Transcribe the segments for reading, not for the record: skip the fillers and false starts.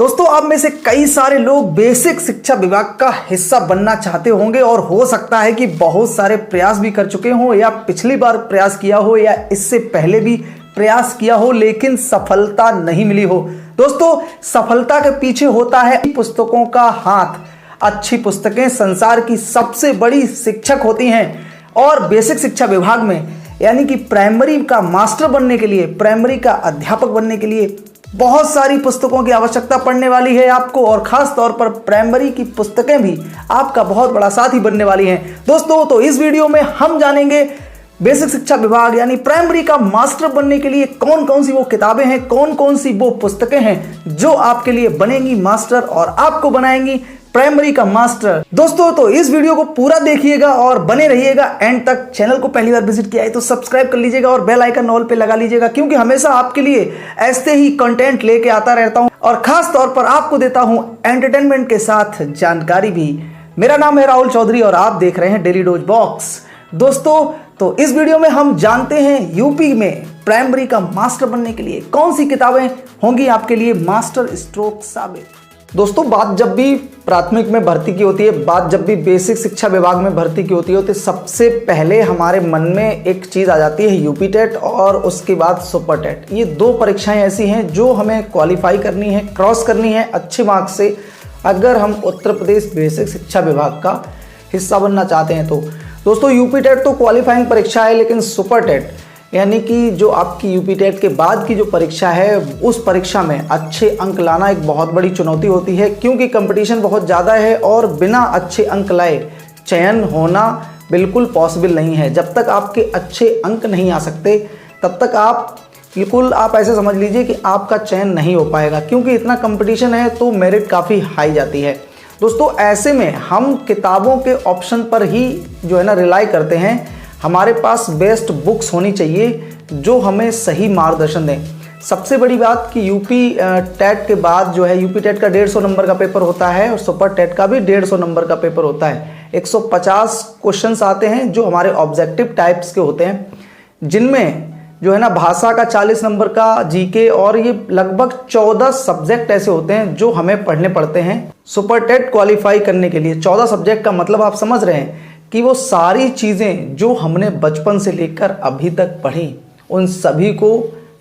दोस्तों, आप में से कई सारे लोग बेसिक शिक्षा विभाग का हिस्सा बनना चाहते होंगे और हो सकता है कि बहुत सारे प्रयास भी कर चुके हों या पिछली बार प्रयास किया हो या इससे पहले भी प्रयास किया हो लेकिन सफलता नहीं मिली हो। दोस्तों, सफलता के पीछे होता है पुस्तकों का हाथ। अच्छी पुस्तकें संसार की सबसे बड़ी शिक्षक होती हैं और बेसिक शिक्षा विभाग में यानी कि प्राइमरी का मास्टर बनने के लिए, प्राइमरी का अध्यापक बनने के लिए बहुत सारी पुस्तकों की आवश्यकता पड़ने वाली है आपको, और खास तौर पर प्राइमरी की पुस्तकें भी आपका बहुत बड़ा साथी बनने वाली हैं। दोस्तों, तो इस वीडियो में हम जानेंगे बेसिक शिक्षा विभाग यानी प्राइमरी का मास्टर बनने के लिए कौन कौन सी वो किताबें हैं, कौन कौन सी वो पुस्तकें हैं जो आपके लिए बनेंगी मास्टर और आपको बनाएंगी प्राइमरी का मास्टर। दोस्तों, तो इस वीडियो को पूरा देखिएगा और बने रहिएगा एंड तक। चैनल को पहली बार विजिट किया है तो सब्सक्राइब कर लीजिएगा और बेल आइकन ऑल पे लगा लीजिएगा, क्योंकि हमेशा आपके लिए ऐसे ही कंटेंट लेके आता रहता हूं और खास तौर पर आपको देता हूं एंटरटेनमेंट के साथ जानकारी भी। मेरा नाम है राहुल चौधरी और आप देख रहे हैं डेली डोज बॉक्स। दोस्तों, तो इस वीडियो में हम जानते हैं यूपी में प्राइमरी का मास्टर बनने के लिए कौन सी किताबें होंगी आपके लिए मास्टर स्ट्रोक साबित। दोस्तों, बात जब भी प्राथमिक में भर्ती की होती है, बात जब भी बेसिक शिक्षा विभाग में भर्ती की होती है तो सबसे पहले हमारे मन में एक चीज़ आ जाती है यूपी टेट और उसके बाद सुपर टेट। ये दो परीक्षाएं ऐसी हैं जो हमें क्वालिफाई करनी है, क्रॉस करनी है अच्छे मार्क्स से अगर हम उत्तर प्रदेश बेसिक शिक्षा विभाग का हिस्सा बनना चाहते हैं तो। दोस्तों, यूपी टेट तो क्वालिफाइंग परीक्षा है, लेकिन सुपर टेट यानी कि जो आपकी यूपी टेट के बाद की जो परीक्षा है उस परीक्षा में अच्छे अंक लाना एक बहुत बड़ी चुनौती होती है, क्योंकि कंपटीशन बहुत ज़्यादा है और बिना अच्छे अंक लाए चयन होना बिल्कुल पॉसिबल नहीं है। जब तक आपके अच्छे अंक नहीं आ सकते तब तक आप ऐसे समझ लीजिए कि आपका चयन नहीं हो पाएगा, क्योंकि इतना कंपटीशन है तो मेरिट काफ़ी हाई जाती है। दोस्तों, ऐसे में हम किताबों के ऑप्शन पर ही जो है ना रिलाई करते हैं। हमारे पास बेस्ट बुक्स होनी चाहिए जो हमें सही मार्गदर्शन दें। सबसे बड़ी बात कि यूपी टेट के बाद जो है यूपी टेट का 150 नंबर का पेपर होता है और सुपर टेट का भी 150 नंबर का पेपर होता है। 150 क्वेश्चंस आते हैं जो हमारे ऑब्जेक्टिव टाइप्स के होते हैं, जिनमें जो है ना भाषा का 40 नंबर का, जीके और ये लगभग 14 सब्जेक्ट ऐसे होते हैं जो हमें पढ़ने पड़ते हैं सुपर टेट क्वालिफाई करने के लिए। 14 सब्जेक्ट का मतलब आप समझ रहे हैं कि वो सारी चीज़ें जो हमने बचपन से लेकर अभी तक पढ़ी उन सभी को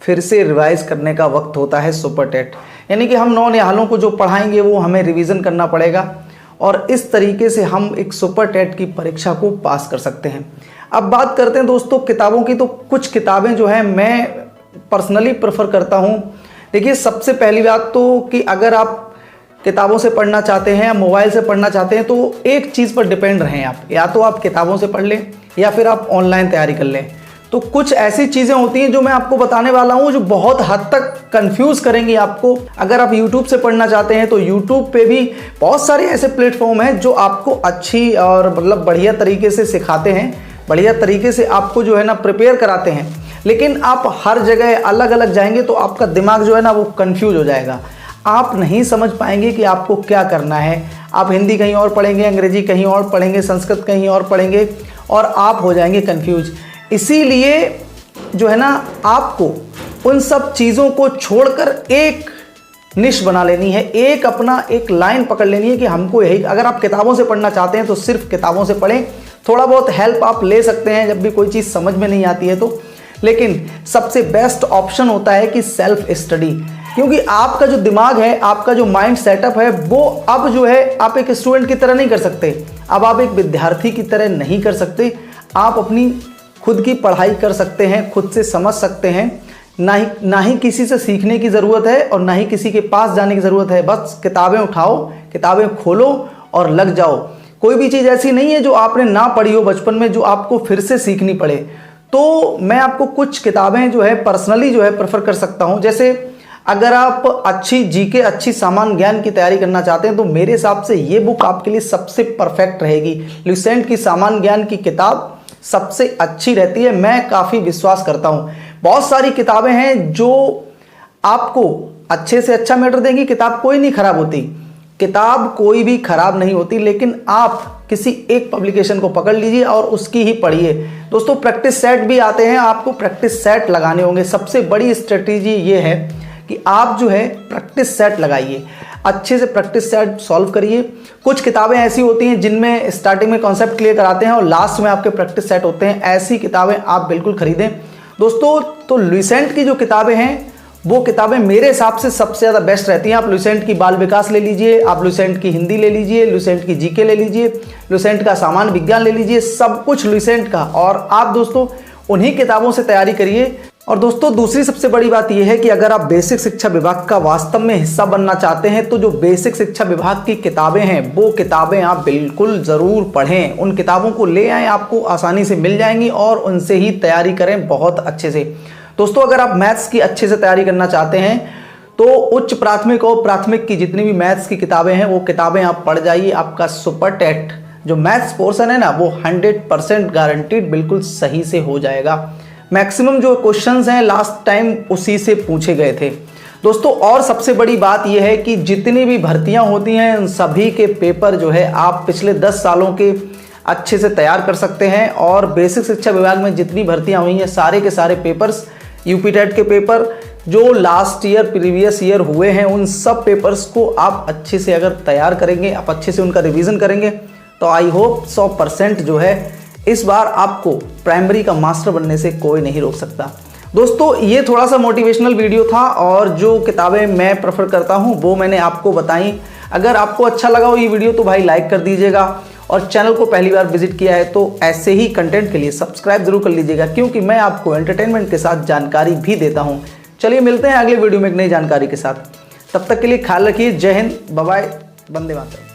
फिर से रिवाइज करने का वक्त होता है सुपर टेट। यानी कि हम नौनिहालों को जो पढ़ाएंगे वो हमें रिवीजन करना पड़ेगा और इस तरीके से हम एक सुपर टेट की परीक्षा को पास कर सकते हैं। अब बात करते हैं दोस्तों किताबों की। तो कुछ किताबें जो हैं मैं पर्सनली प्रेफर करता हूँ। देखिए, सबसे पहली बात तो कि अगर आप किताबों से पढ़ना चाहते हैं या मोबाइल से पढ़ना चाहते हैं तो एक चीज़ पर डिपेंड रहें आप, या तो आप किताबों से पढ़ लें या फिर आप ऑनलाइन तैयारी कर लें। तो कुछ ऐसी चीज़ें होती हैं जो मैं आपको बताने वाला हूं जो बहुत हद तक कंफ्यूज करेंगी आपको। अगर आप यूट्यूब से पढ़ना चाहते हैं तो यूट्यूब पे भी बहुत सारे ऐसे प्लेटफॉर्म हैं जो आपको अच्छी और मतलब बढ़िया तरीके से सिखाते हैं, बढ़िया तरीके से आपको जो है ना प्रिपेयर कराते हैं। लेकिन आप हर जगह अलग अलग जाएंगे तो आपका दिमाग जो है ना वो कन्फ्यूज हो जाएगा। आप नहीं समझ पाएंगे कि आपको क्या करना है। आप हिंदी कहीं और पढ़ेंगे, अंग्रेजी कहीं और पढ़ेंगे, संस्कृत कहीं और पढ़ेंगे और आप हो जाएंगे कंफ्यूज। इसीलिए जो है ना आपको उन सब चीज़ों को छोड़कर एक निश बना लेनी है, एक अपना एक लाइन पकड़ लेनी है कि हमको यही। अगर आप किताबों से पढ़ना चाहते हैं तो सिर्फ किताबों से पढ़ें। थोड़ा बहुत हेल्प आप ले सकते हैं जब भी कोई चीज़ समझ में नहीं आती है तो, लेकिन सबसे बेस्ट ऑप्शन होता है कि सेल्फ स्टडी। क्योंकि आपका जो दिमाग है, आपका जो माइंड सेटअप है वो अब जो है आप एक स्टूडेंट की तरह नहीं कर सकते, अब आप एक विद्यार्थी की तरह नहीं कर सकते। आप अपनी खुद की पढ़ाई कर सकते हैं, खुद से समझ सकते हैं। ना ही किसी से सीखने की ज़रूरत है और ना ही किसी के पास जाने की ज़रूरत है। बस किताबें उठाओ, किताबें खोलो और लग जाओ। कोई भी चीज़ ऐसी नहीं है जो आपने ना पढ़ी हो बचपन में जो आपको फिर से सीखनी पड़े। तो मैं आपको कुछ किताबें जो है पर्सनली जो है प्रेफर कर सकता हूँ। जैसे अगर आप अच्छी जीके, अच्छी सामान्य ज्ञान की तैयारी करना चाहते हैं तो मेरे हिसाब से ये बुक आपके लिए सबसे परफेक्ट रहेगी। लुसेंट की सामान्य ज्ञान की किताब सबसे अच्छी रहती है, मैं काफ़ी विश्वास करता हूँ। बहुत सारी किताबें हैं जो आपको अच्छे से अच्छा मैटर देंगी। किताब कोई नहीं खराब होती, किताब कोई भी खराब नहीं होती, लेकिन आप किसी एक पब्लिकेशन को पकड़ लीजिए और उसकी ही पढ़िए। दोस्तों, प्रैक्टिस सेट भी आते हैं, आपको प्रैक्टिस सेट लगाने होंगे। सबसे बड़ी स्ट्रेटेजी ये है कि आप जो है प्रैक्टिस सेट लगाइए, अच्छे से प्रैक्टिस सेट सॉल्व करिए। कुछ किताबें ऐसी होती हैं जिनमें स्टार्टिंग में कॉन्सेप्ट क्लियर कराते हैं और लास्ट में आपके प्रैक्टिस सेट होते हैं, ऐसी किताबें आप बिल्कुल खरीदें दोस्तों। तो लुसेंट की जो किताबें हैं वो किताबें मेरे हिसाब से सबसे ज़्यादा बेस्ट रहती हैं। आप लुसेंट की बाल विकास ले लीजिए, आप लुसेंट की हिंदी ले लीजिए, लुसेंट की जीके ले लीजिए, लुसेंट का सामान्य विज्ञान ले लीजिए, सब कुछ लुसेंट का। और आप दोस्तों उन्हीं किताबों से तैयारी करिए। और दोस्तों दूसरी सबसे बड़ी बात यह है कि अगर आप बेसिक शिक्षा विभाग का वास्तव में हिस्सा बनना चाहते हैं तो जो बेसिक शिक्षा विभाग की किताबें हैं वो किताबें आप बिल्कुल ज़रूर पढ़ें। उन किताबों को ले आएँ, आपको आसानी से मिल जाएंगी और उनसे ही तैयारी करें बहुत अच्छे से। दोस्तों अगर आप मैथ्स की अच्छे से तैयारी करना चाहते हैं तो उच्च प्राथमिक और प्राथमिक की जितनी भी मैथ्स की किताबें हैं वो किताबें आप पढ़ जाइए। आपका सुपर टेट जो मैथ्स पोर्शन है ना वो 100% गारंटीड बिल्कुल सही से हो जाएगा। मैक्सिमम जो क्वेश्चंस हैं लास्ट टाइम उसी से पूछे गए थे दोस्तों। और सबसे बड़ी बात यह है कि जितनी भी भर्तियां होती हैं उन सभी के पेपर जो है आप पिछले 10 सालों के अच्छे से तैयार कर सकते हैं। और बेसिक शिक्षा विभाग में जितनी भर्तियां हुई हैं सारे के सारे पेपर्स, यूपी टेट के पेपर जो लास्ट ईयर प्रीवियस ईयर हुए हैं उन सब पेपर्स को आप अच्छे से अगर तैयार करेंगे, आप अच्छे से उनका रिवीजन करेंगे तो आई होप 100% जो है इस बार आपको प्राइमरी का मास्टर बनने से कोई नहीं रोक सकता। दोस्तों ये थोड़ा सा मोटिवेशनल वीडियो था और जो किताबें मैं प्रेफर करता हूँ वो मैंने आपको बताई। अगर आपको अच्छा लगा हो ये वीडियो तो भाई लाइक कर दीजिएगा और चैनल को पहली बार विजिट किया है तो ऐसे ही कंटेंट के लिए सब्सक्राइब जरूर कर लीजिएगा, क्योंकि मैं आपको एंटरटेनमेंट के साथ जानकारी भी देता हूँ। चलिए मिलते हैं अगले वीडियो में एक नई जानकारी के साथ, तब तक के लिए ख्याल रखिए। जय हिंद, बाय बाय, वंदे मातरम।